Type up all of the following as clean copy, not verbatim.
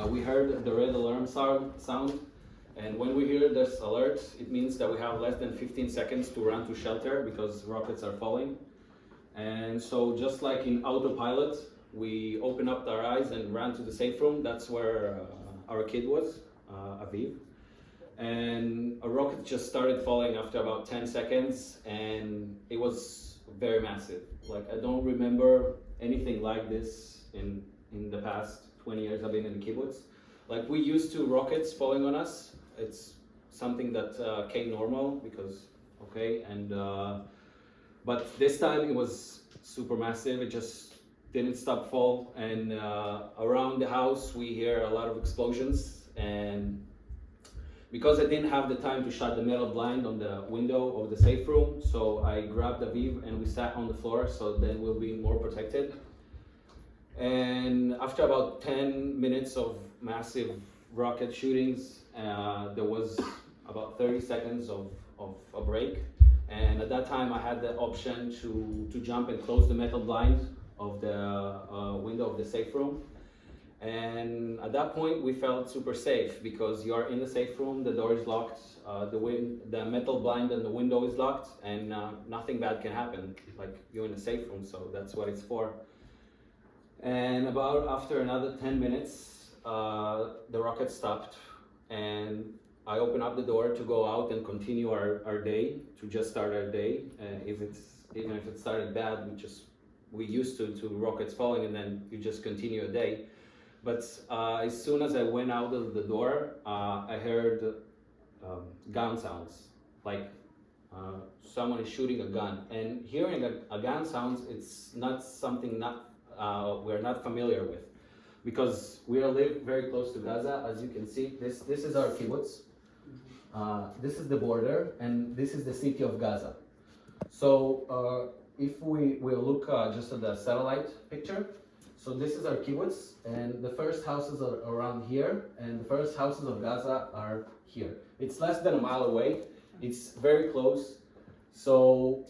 we heard the red alarm sound, and when we hear this alert, it means that we have less than 15 seconds to run to shelter because rockets are falling. And so just like in autopilot, we opened up our eyes and ran to the safe room. That's where our kid was, Aviv. And a rocket just started falling after about 10 seconds, and it was very massive. Like, I don't remember anything like this in the past 20 years I've been in the kibbutz. Like, we used to rockets falling on us. It's something that came normal because, okay, and but this time it was super massive. It just didn't stop fall, and around the house we hear a lot of explosions. And because I didn't have the time to shut the metal blind on the window of the safe room, so I grabbed Aviv and we sat on the floor so then we'll be more protected. And after about 10 minutes of massive rocket shootings, there was about 30 seconds of a break. And at that time I had the option to jump and close the metal blind of the window of the safe room. And at that point we felt super safe because you are in the safe room, the door is locked, the metal blind and the window is locked, and nothing bad can happen. Like, you're in a safe room, so that's what it's for. And about after another 10 minutes, the rocket stopped, and I opened up the door to go out and continue our day, to just start our day. Even if it started bad, we used to rockets falling, and then you just continue a day. But as soon as I went out of the door, I heard gun sounds, like someone is shooting a gun. And hearing a gun sounds, it's not something we're not familiar with, because we live very close to Gaza. As you can see, this is our kibbutz. This is the border, and this is the city of Gaza. So if we look just at the satellite picture, so this is our kibbutz, and the first houses are around here, and the first houses of Gaza are here. It's less than a mile away. It's very close. So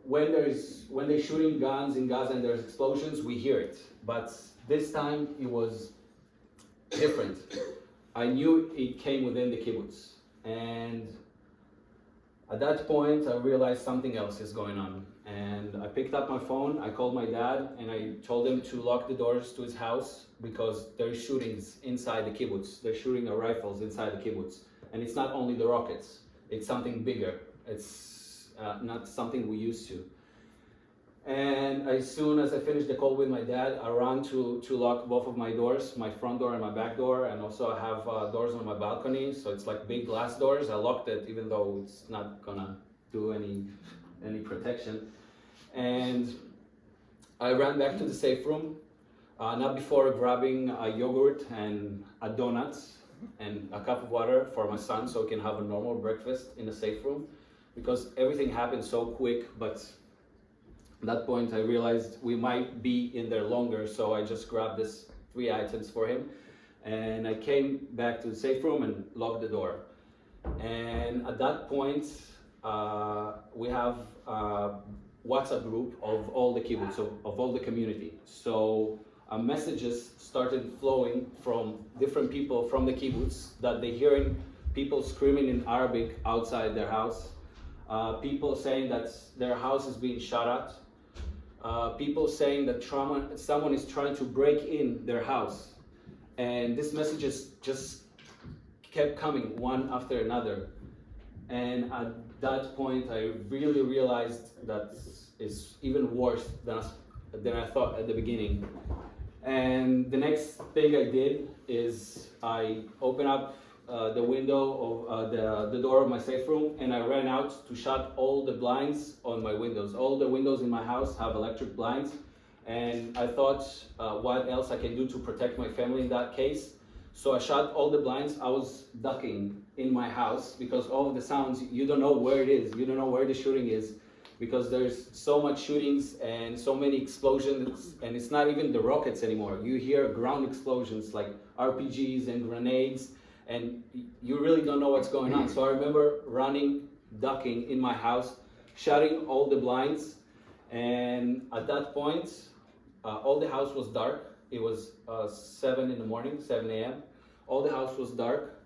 when they're shooting guns in Gaza and there's explosions, we hear it. But this time it was different. I knew it came within the kibbutz, and at that point I realized something else is going on. And I picked up my phone, I called my dad, and I told him to lock the doors to his house because there's shootings inside the kibbutz. They're shooting rifles inside the kibbutz. And it's not only the rockets, it's something bigger. It's not something we used to. And as soon as I finished the call with my dad, I ran to lock both of my doors, my front door and my back door, and also I have doors on my balcony, so it's like big glass doors. I locked it even though it's not gonna do any protection. And I ran back to the safe room, not before grabbing a yogurt and a donut and a cup of water for my son so he can have a normal breakfast in the safe room, because everything happened so quick. But at that point I realized we might be in there longer, so I just grabbed these 3 items for him, and I came back to the safe room and locked the door. And at that point we have a WhatsApp group of all the kibbutz, of all the community. So messages started flowing from different people from the kibbutz that they're hearing people screaming in Arabic outside their house, people saying that their house is being shot at, people saying that someone is trying to break in their house. And these messages just kept coming one after another. And at that point, I really realized that it's even worse than I thought at the beginning. And the next thing I did is I opened up the window of the door of my safe room, and I ran out to shut all the blinds on my windows. All the windows in my house have electric blinds, and I thought what else I can do to protect my family in that case. So I shut all the blinds. I was ducking in my house because all of the sounds, you don't know where it is, you don't know where the shooting is, because there's so much shootings and so many explosions, and it's not even the rockets anymore. You hear ground explosions like RPGs and grenades, and you really don't know what's going on. So I remember running, ducking in my house, shutting all the blinds, and at that point, all the house was dark. It was 7 in the morning, 7 a.m. All the house was dark.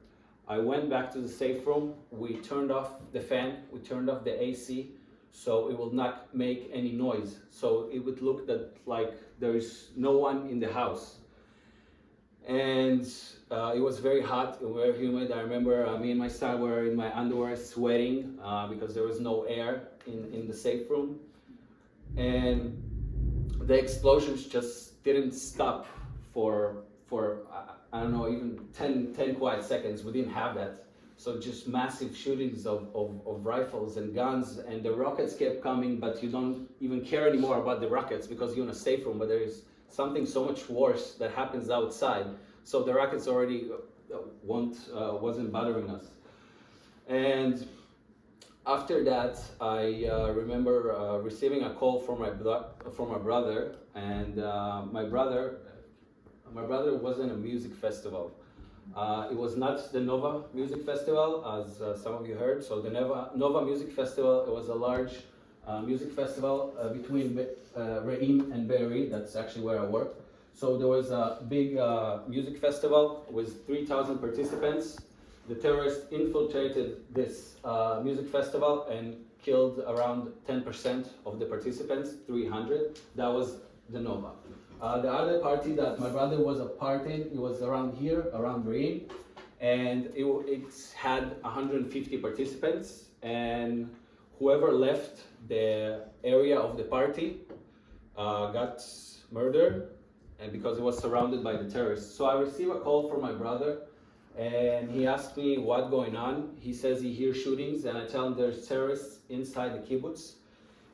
I went back to the safe room. We turned off the fan. We turned off the AC, so it will not make any noise. So it would look that like there is no one in the house. And it was very hot and very humid. I remember me and my son were in my underwear sweating because there was no air in the safe room. And the explosions just didn't stop for I don't know, even 10 quiet seconds. We didn't have that. So just massive shootings of rifles and guns, and the rockets kept coming, but you don't even care anymore about the rockets because you're in a safe room, but there is something so much worse that happens outside. So the rockets already wasn't bothering us. And after that, I remember receiving a call from my brother, and my brother was in a music festival. It was not the Nova Music Festival, as some of you heard. So the Nova Music Festival, it was a large music festival between Re'im and Be'eri. That's actually where I work. So there was a big music festival with 3,000 participants. The terrorists infiltrated this music festival and killed around 10% of the participants, 300. That was the Nova. The other party that my brother was a part in, it was around here, around Re'im, and it had 150 participants, and whoever left the area of the party got murdered, and because it was surrounded by the terrorists. So I received a call from my brother, and he asked me what's going on. He says he hears shootings, and I tell him there's terrorists inside the kibbutz,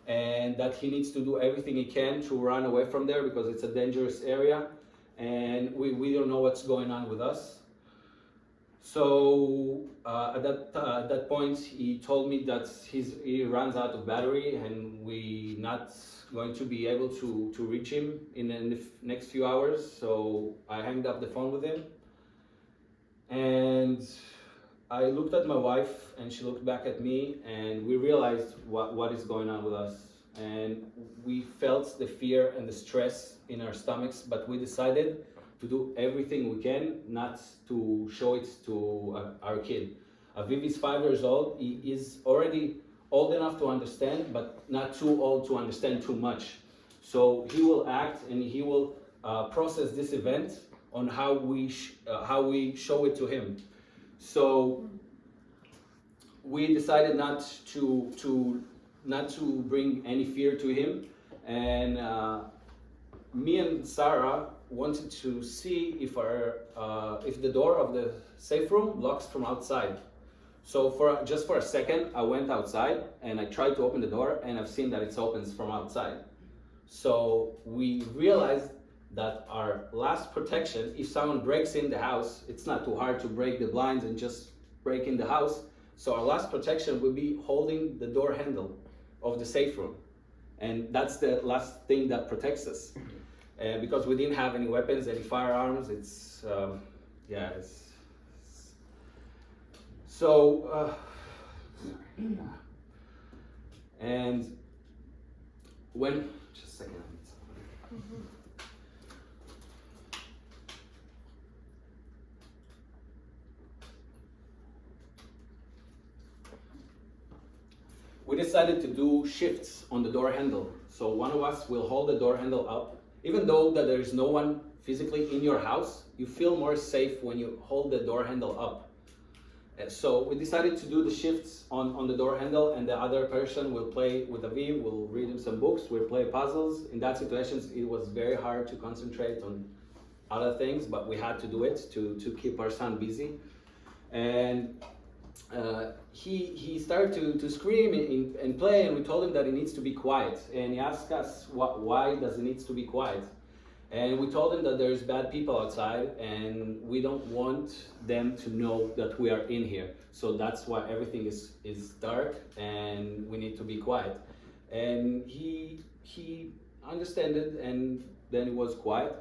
and that he needs to do everything he can to run away from there because it's a dangerous area, and we don't know what's going on with us. So at that point, he told me that he runs out of battery and we not going to be able to reach him in the next few hours. So I hanged up the phone with him, and I looked at my wife and she looked back at me, and we realized what is going on with us. And we felt the fear and the stress in our stomachs, but we decided to do everything we can not to show it to our kid. Aviv is 5 years old. He is already old enough to understand, but not too old to understand too much. So he will act and he will process this event on how we show it to him. So we decided not to bring any fear to him, and me and Sarah wanted to see if the door of the safe room locks from outside. So just for a second, I went outside and I tried to open the door, and I've seen that it opens from outside. So we realized that our last protection, if someone breaks in the house, it's not too hard to break the blinds and just break in the house. So our last protection would be holding the door handle of the safe room. And that's the last thing that protects us. Because we didn't have any weapons, any firearms, so, and when, just a second. We decided to do shifts on the door handle. So one of us will hold the door handle up. Even though that there is no one physically in your house, you feel more safe when you hold the door handle up. So we decided to do the shifts on the door handle, and the other person will play with Aviv, we'll read him some books, we'll play puzzles. In that situation, it was very hard to concentrate on other things, but we had to do it to keep our son busy. And he started to scream and play, and we told him that he needs to be quiet. And he asked us why does he needs to be quiet. And we told him that there's bad people outside and we don't want them to know that we are in here. So that's why everything is dark and we need to be quiet. And he understood it, and then he was quiet.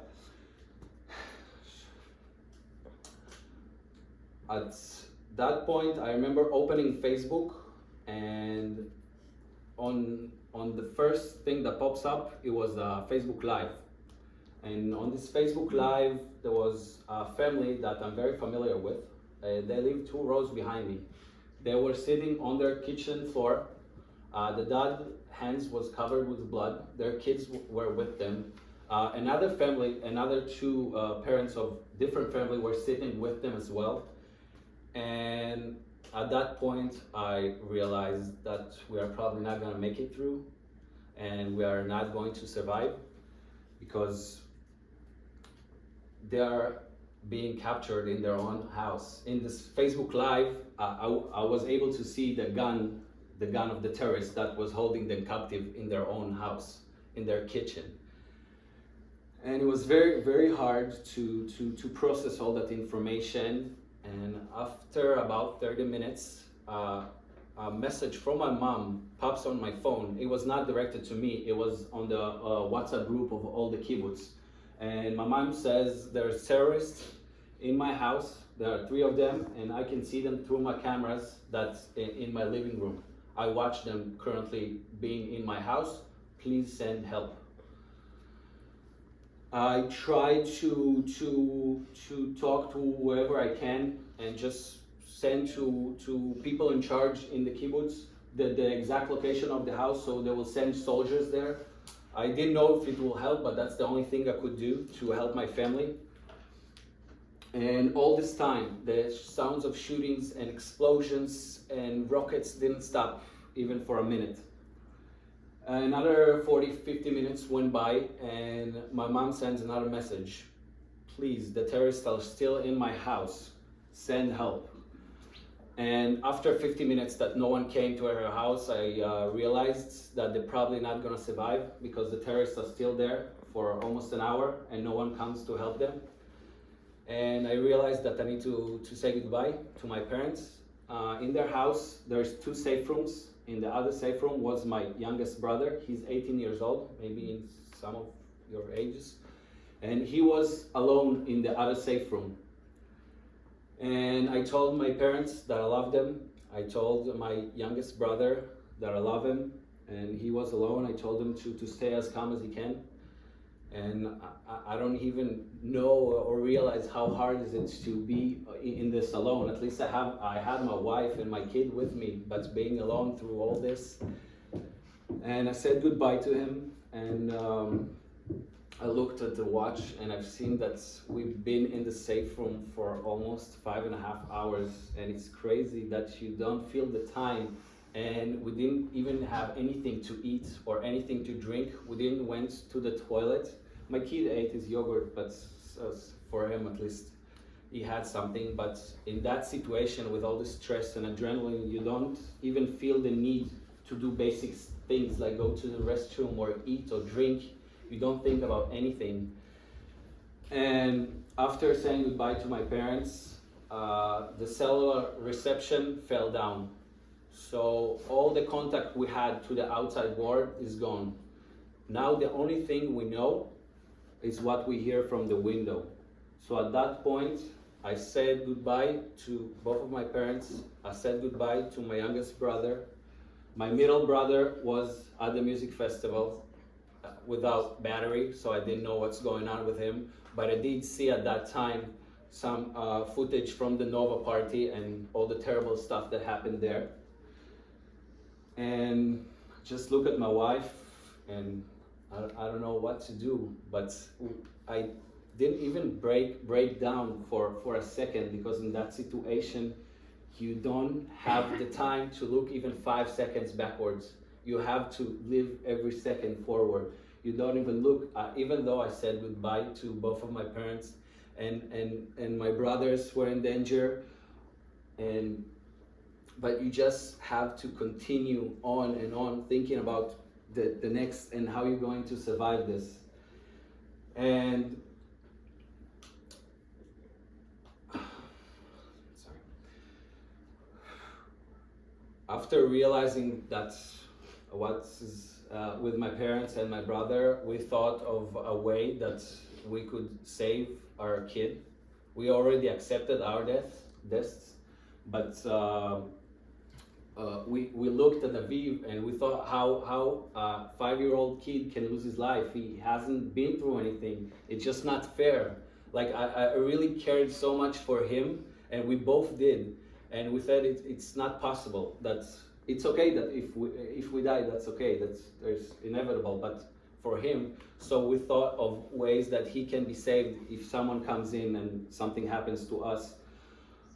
At that point, I remember opening Facebook, and on the first thing that pops up, it was Facebook Live. And on this Facebook Live, there was a family that I'm very familiar with. They live 2 rows behind me. They were sitting on their kitchen floor. The dad hands was covered with blood. Their kids were with them. Another family, another 2 parents of different family were sitting with them as well. And at that point, I realized that we are probably not gonna make it through, and we are not going to survive, because they are being captured in their own house. In this Facebook Live, I was able to see the gun of the terrorist that was holding them captive in their own house, in their kitchen. And it was very, very hard to process all that information. And after about 30 minutes, a message from my mom pops on my phone. It was not directed to me, it was on the WhatsApp group of all the kibbutz. And my mom says, there's terrorists in my house, there are 3 of them, and I can see them through my cameras that's in my living room. I watch them currently being in my house, please send help. I try to talk to whoever I can and just send to people in charge in the kibbutz the exact location of the house, so they will send soldiers there. I didn't know if it will help, but that's the only thing I could do to help my family. And all this time, the sounds of shootings and explosions and rockets didn't stop even for a minute. Another 40-50 minutes went by, and my mom sends another message. Please, the terrorists are still in my house, send help. And after 50 minutes that no one came to her house, I realized that they're probably not gonna survive, because the terrorists are still there for almost an hour and no one comes to help them. And I realized that I need to say goodbye to my parents. In their house, there's 2 safe rooms. In the other safe room was my youngest brother. He's 18 years old, maybe in some of your ages. And he was alone in the other safe room. And I told my parents that I love them. I told my youngest brother that I love him, and he was alone. I told him to stay as calm as he can. And I don't even know or realize how hard is it to be in this alone. At least I had my wife and my kid with me, but being alone through all this. And I said goodbye to him, and I looked at the watch, and I've seen that we've been in the safe room for almost 5.5 hours, and it's crazy that you don't feel the time. And we didn't even have anything to eat or anything to drink. We didn't went to the toilet. My kid ate his yogurt, but for him at least, he had something. But in that situation, with all the stress and adrenaline, you don't even feel the need to do basic things like go to the restroom or eat or drink. You don't think about anything. And after saying goodbye to my parents, the cellular reception fell down. So all the contact we had to the outside world is gone. Now the only thing we know is what we hear from the window. So at that point, I said goodbye to both of my parents. I said goodbye to my youngest brother. My middle brother was at the music festival without battery, so I didn't know what's going on with him. But I did see at that time some footage from the Nova party and all the terrible stuff that happened there. And just look at my wife, and I don't know what to do, but I didn't even break down for a second, because in that situation, you don't have the time to look even 5 seconds backwards. You have to live every second forward. You don't even look, even though I said goodbye to both of my parents, and my brothers were in danger, but you just have to continue on and on thinking about the next and how you're going to survive this. And after realizing that what's with my parents and my brother, we thought of a way that we could save our kid. We already accepted our deaths, but we looked at Aviv and we thought how a 5-year-old kid can lose his life. He hasn't been through anything. It's just not fair. Like I really cared so much for him, and we both did, and we said it's not possible. It's okay that if we die, that's okay. There's inevitable, but for him, so we thought of ways that he can be saved if someone comes in and something happens to us.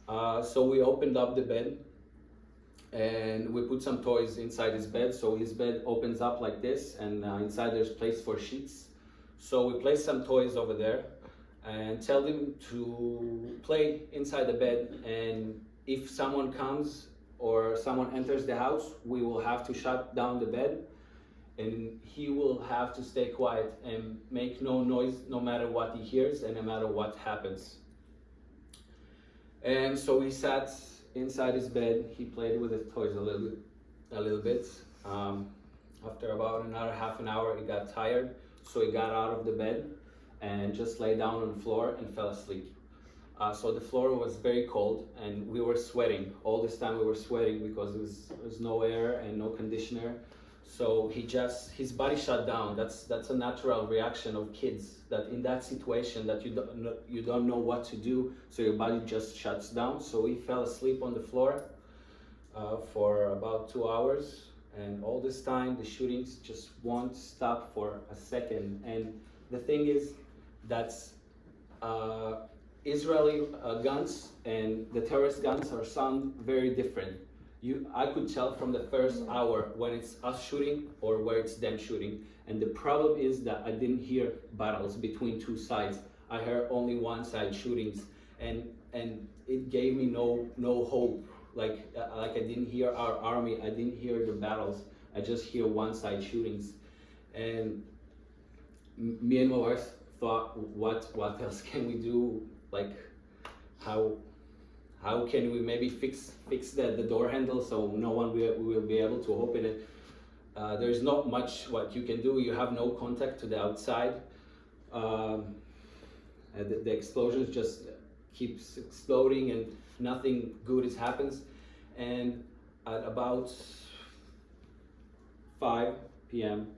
So we opened up the bed and we put some toys inside his bed. So his bed opens up like this, and inside there's place for sheets. So we placed some toys over there and tell him to play inside the bed, and if someone comes or someone enters the house, we will have to shut down the bed, and he will have to stay quiet and make no noise no matter what he hears and no matter what happens. And so he sat inside his bed. He played with his toys a little bit. After about another half an hour, he got tired, so he got out of the bed and just lay down on the floor and fell asleep. So the floor was very cold, and we were sweating. All this time we were sweating because there was no air and no conditioner. So his body shut down. That's a natural reaction of kids, that in that situation that you don't know what to do, so your body just shuts down. So he fell asleep on the floor for about 2 hours, and all this time the shootings just won't stop for a second. And the thing is that Israeli guns and the terrorist guns sound very different. I could tell from the first hour when it's us shooting or where it's them shooting. And the problem is that I didn't hear battles between two sides. I heard only one side shootings, and it gave me no hope. Like I didn't hear our army, I didn't hear the battles. I just hear one side shootings. And me and my wife thought, what else can we do? Like how can we maybe fix the door handle so no one will be able to open it? There's not much what you can do. You have no contact to the outside. The explosions just keeps exploding and nothing good happens. And at about 5 p.m.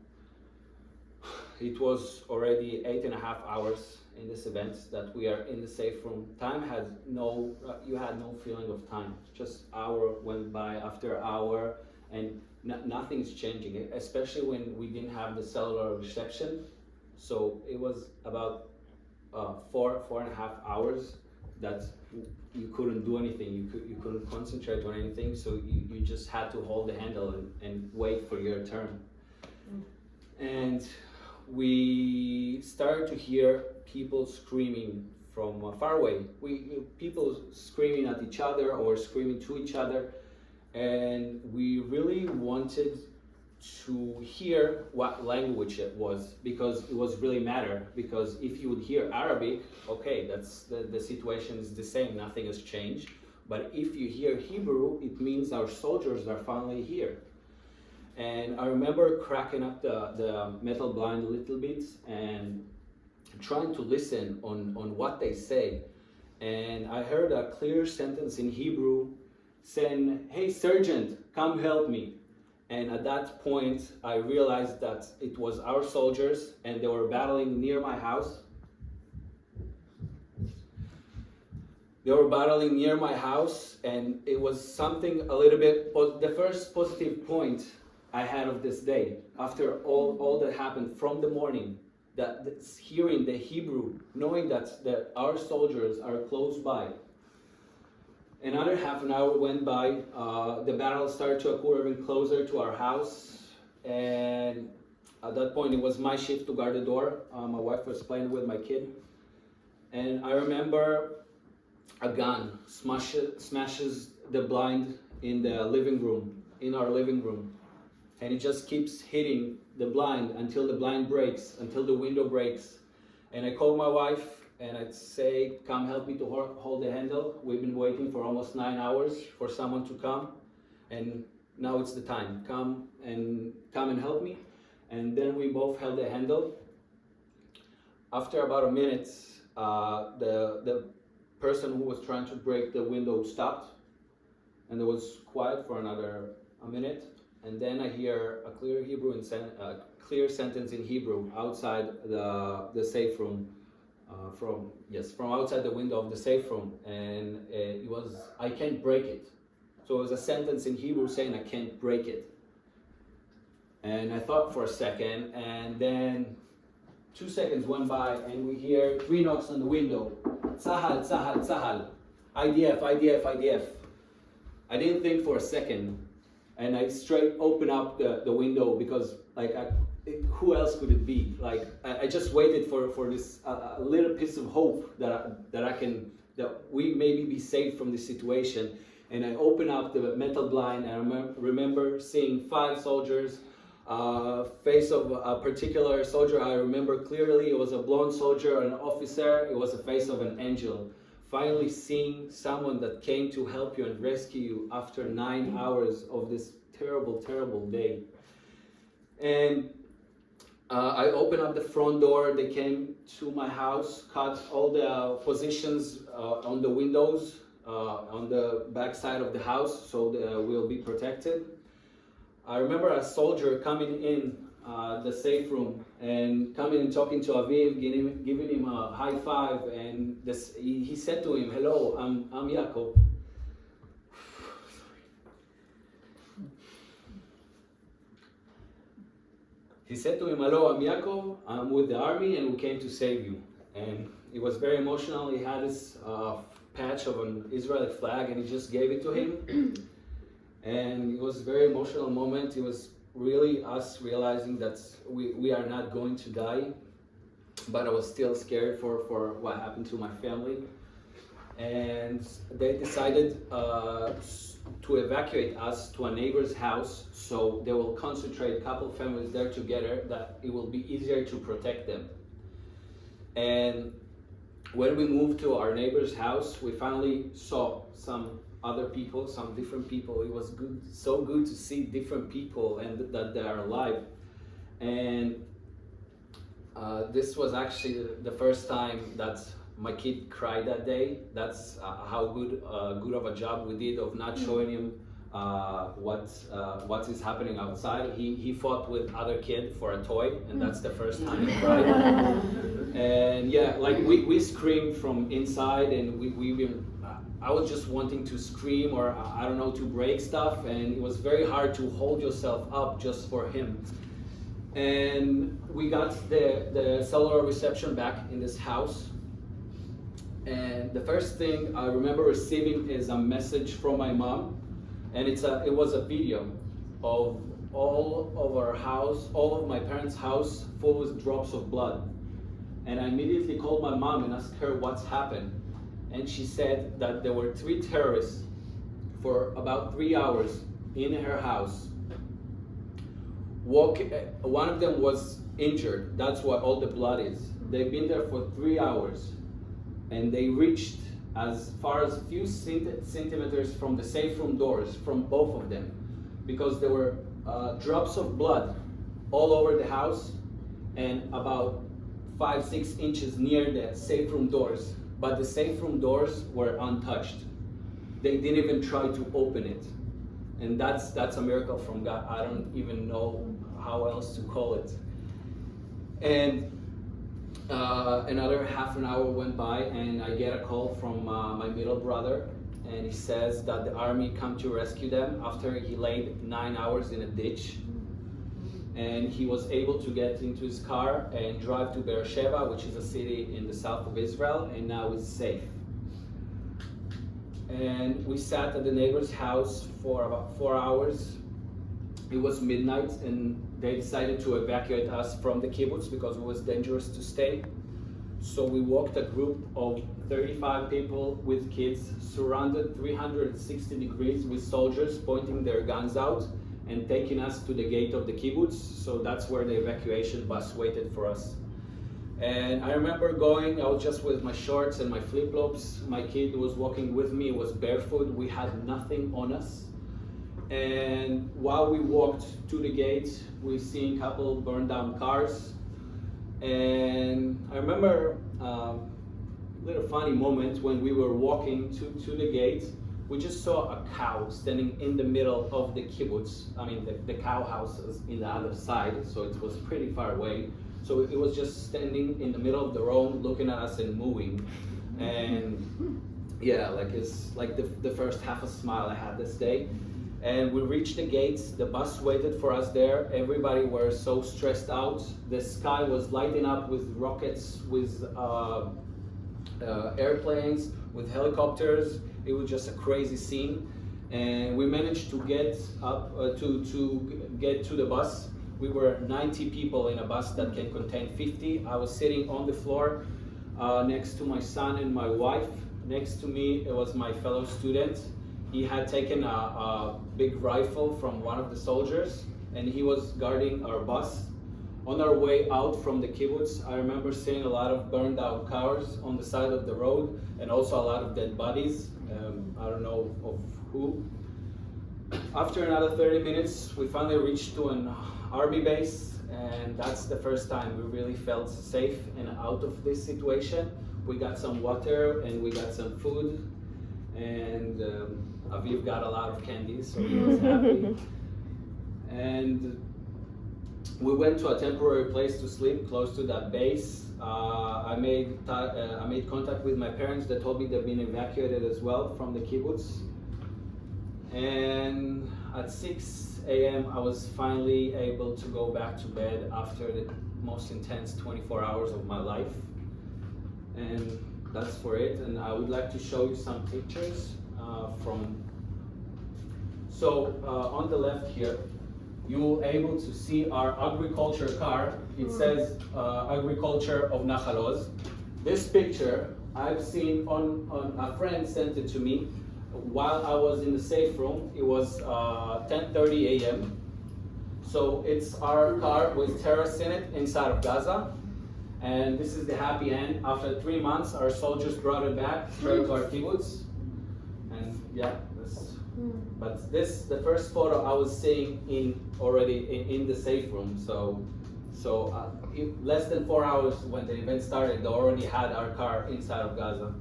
it was already 8.5 hours in this event that we are in the safe room. Time had you had no feeling of time. Just hour went by after hour, and nothing's changing, especially when we didn't have the cellular reception. So it was about 4.5 hours that you couldn't do anything. You couldn't concentrate on anything. So you just had to hold the handle and wait for your turn. And we started to hear people screaming from far away. People screaming at each other or screaming to each other, and we really wanted to hear what language it was, because it was really matter. Because if you would hear Arabic, okay, that's the situation is the same, nothing has changed. But if you hear Hebrew, it means our soldiers are finally here. And I remember cracking up the metal blind a little bit and trying to listen on what they say. And I heard a clear sentence in Hebrew saying, "Hey, Sergeant, come help me." And at that point, I realized that it was our soldiers, and they were battling near my house. They were battling near my house, and it was something a little bit, the first positive point I had of this day, after all that happened from the morning, that hearing the Hebrew, knowing that our soldiers are close by. Another half an hour went by. The battle started to occur even closer to our house, and at that point it was my shift to guard the door. My wife was playing with my kid, and I remember a gun smashes the blind in the living room, in our living room. And it just keeps hitting the blind until the blind breaks, until the window breaks. And I call my wife and I'd say, "Come help me to hold the handle. We've been waiting for almost 9 hours for someone to come, and now it's the time. Come and help me." And then we both held the handle. After about a minute, the person who was trying to break the window stopped, and there was quiet for another a minute, and then I hear a clear clear sentence in Hebrew outside the safe room, from outside the window of the safe room, and it was, "I can't break it." So it was a sentence in Hebrew saying, "I can't break it." And I thought for a second, and then 2 seconds went by, and we hear 3 knocks on the window. Tzahal, Tzahal, Tzahal. IDF, IDF, IDF. I didn't think for a second, and I straight opened up the window because, like, who else could it be? Like, I just waited for this a little piece of hope that we maybe be saved from this situation. And I opened up the metal blind, and I remember seeing 5 soldiers. Face of a particular soldier I remember clearly. It was a blonde soldier, an officer. It was the face of an angel. Finally seeing someone that came to help you and rescue you after 9 hours of this terrible, terrible day. And I opened up the front door. They came to my house, cut all the positions on the windows on the back side of the house, so we'll be protected. I remember a soldier coming in the safe room and coming and talking to Aviv, giving him a high five, and he said to him, "Hello, I'm Yaakov." He said to him, "Hello, I'm Yaakov. I'm with the army, and we came to save you." And it was very emotional. He had this patch of an Israeli flag, and he just gave it to him. And it was a very emotional moment. It was really us realizing that we are not going to die, but I was still scared for what happened to my family. And they decided to evacuate us to a neighbor's house, so they will concentrate a couple families there together, that it will be easier to protect them. And when we moved to our neighbor's house, we finally saw some other people, some different people. It was good, so good to see different people and that they are alive. And this was actually the first time that my kid cried that day. That's how good of a job we did of not showing him what is happening outside. He fought with other kid for a toy, and that's the first time he cried. And yeah, like we screamed from inside, and I was just wanting to scream, or I don't know, to break stuff, and it was very hard to hold yourself up just for him. And we got the cellular reception back in this house, and the first thing I remember receiving is a message from my mom, and it was a video of all of our house, all of my parents' house, full with drops of blood. And I immediately called my mom and asked her what's happened. And she said that there were 3 terrorists for about 3 hours in her house. One of them was injured. That's what all the blood is. They've been there for 3 hours, and they reached as far as a few centimeters from the safe room doors, from both of them, because there were drops of blood all over the house and about 5-6 inches near the safe room doors. But the safe room doors were untouched. They didn't even try to open it. And that's a miracle from God. I don't even know how else to call it. And another half an hour went by, and I get a call from my middle brother, and he says that the army come to rescue them after he laid 9 hours in a ditch. And he was able to get into his car and drive to Beersheba, which is a city in the south of Israel, and now is safe. And we sat at the neighbor's house for about 4 hours. It was midnight, and they decided to evacuate us from the kibbutz because it was dangerous to stay. So we walked a group of 35 people with kids, surrounded 360 degrees with soldiers pointing their guns out and taking us to the gate of the kibbutz. So that's where the evacuation bus waited for us. And I remember going, I was just with my shorts and my flip-flops. My kid was walking with me, was barefoot. We had nothing on us. And while we walked to the gate, we seen a couple burned down cars. And I remember a little funny moment when we were walking to the gate. we just saw a cow standing in the middle of the kibbutz. I mean, the cow house is in the other side, so it was pretty far away. So it was just standing in the middle of the road, looking at us and mooing. And yeah, like it's like the first half a smile I had this day. And we reached the gates, the bus waited for us there. Everybody were so stressed out. The sky was lighting up with rockets, with airplanes, with helicopters. It was just a crazy scene. And we managed to get up, to get to the bus. We were 90 people in a bus that can contain 50. I was sitting on the floor next to my son and my wife. Next to me, it was my fellow student. He had taken a big rifle from one of the soldiers, and he was guarding our bus. On our way out from the kibbutz, I remember seeing a lot of burned out cars on the side of the road, and also a lot of dead bodies. I don't know of who. After another 30 minutes, we finally reached to an army base, and that's the first time we really felt safe and out of this situation. We got some water and we got some food, and Aviv got a lot of candy, so he was happy. And we went to a temporary place to sleep close to that base. I made contact with my parents. That told me they've been evacuated as well from the kibbutz. And at 6 a.m. I was finally able to go back to bed after the most intense 24 hours of my life. And that's for it. And I would like to show you some pictures on the left here, you're able to see our agriculture car. It says agriculture of Nahal Oz. This picture I've seen on a friend sent it to me while I was in the safe room. It was 10:30 a.m. So it's our car with terrorists in it inside of Gaza. And this is the happy end. After 3 months, our soldiers brought it back straight to our kibbutz. And yeah, but this, the first photo I was seeing already in the safe room. So less than 4 hours when the event started, they already had our car inside of Gaza.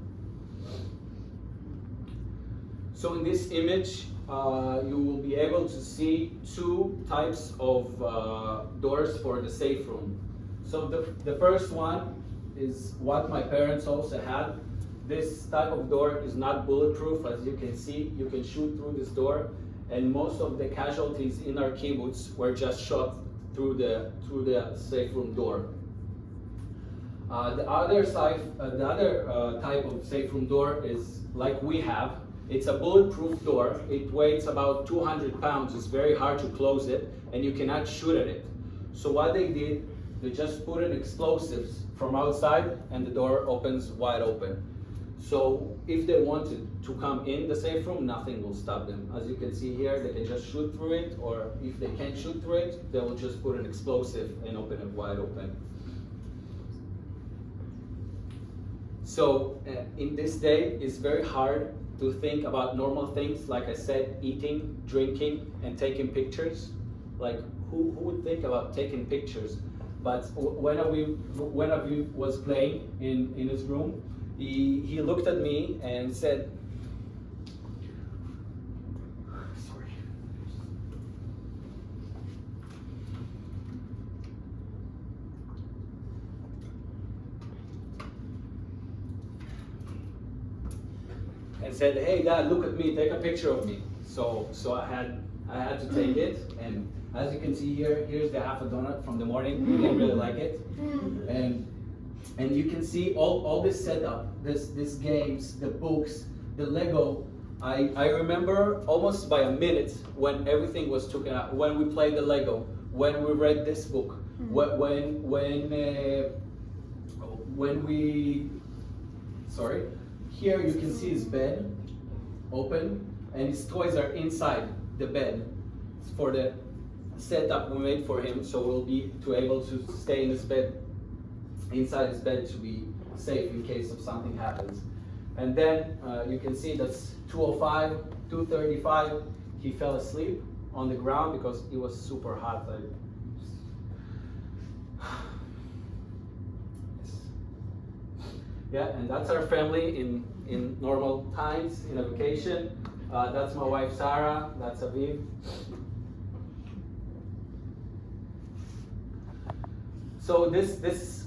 So in this image, you will be able to see two types of doors for the safe room. So the first one is what my parents also had. This type of door is not bulletproof. As you can see, you can shoot through this door, and most of the casualties in our kibbutz were just shot through the safe room door. The other type of safe room door is like we have. It's a bulletproof door. It weighs about 200 pounds. It's very hard to close it, and you cannot shoot at it. So what they did, they just put in explosives from outside, and the door opens wide open. So if they wanted to come in the safe room, nothing will stop them. As you can see here, they can just shoot through it, or if they can't shoot through it, they will just put an explosive and open it wide open. So in this day, it's very hard to think about normal things, like I said, eating, drinking, and taking pictures. Like who would think about taking pictures? But when Aviv was playing in his room, he looked at me and said, sorry. And said, "Hey Dad, look at me, take a picture of me." So I had to take it, and as you can see here, here's the half a donut from the morning. He didn't really like it. And you can see all this setup, this games, the books, the Lego. I remember almost by a minute when everything was taken out, when we played the Lego, when we read this book, when we, sorry, here you can see his bed open, and his toys are inside the bed. It's for the setup we made for him, so we'll be able to stay in his bed, inside his bed, to be safe in case of something happens. And then you can see that's 2:05, 2:35. He fell asleep on the ground because it was super hot. Yeah, and that's our family in normal times, in a vacation. That's my wife Sarah. That's Aviv. So this